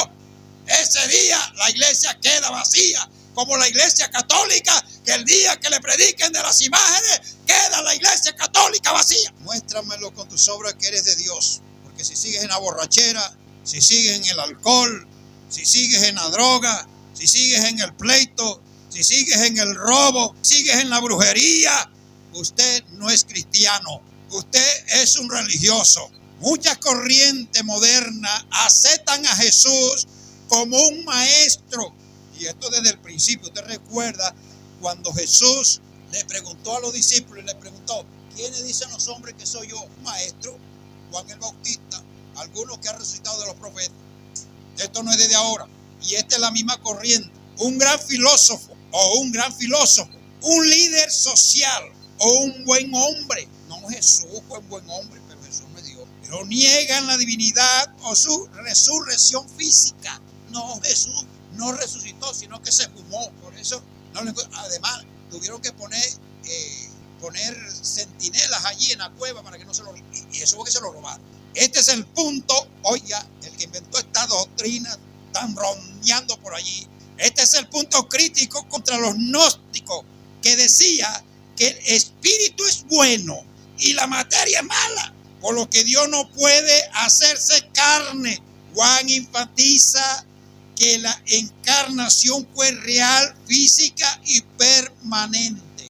ese día la iglesia queda vacía, como la iglesia católica, que el día que le prediquen de las imágenes, queda la iglesia católica vacía. Muéstramelo con tus obras que eres de Dios, porque si sigues en la borrachera, si sigues en el alcohol, si sigues en la droga, si sigues en el pleito, si sigues en el robo, sigues en la brujería, usted no es cristiano, usted es un religioso. Muchas corrientes modernas aceptan a Jesús como un maestro. Y esto desde el principio. Usted recuerda cuando Jesús le preguntó a los discípulos, le preguntó, ¿quiénes dicen los hombres que soy yo? Maestro, Juan el Bautista, algunos que han resucitado de los profetas. Esto no es desde ahora. Y esta es la misma corriente. Un gran filósofo un líder social o un buen hombre. No, Jesús fue un buen hombre, pero Jesús no es Dios. Pero niegan la divinidad o su resurrección física. No, Jesús no resucitó, sino que se fumó. Por eso, además, tuvieron que poner centinelas allí en la cueva para que no se lo... Y eso fue que se lo robaron. Este es el punto, oiga, el que inventó esta doctrina, están rondeando por allí. Este es el punto crítico contra los gnósticos, que decía que el espíritu es bueno y la materia es mala, por lo que Dios no puede hacerse carne. Juan enfatiza que la encarnación fue real, física y permanente.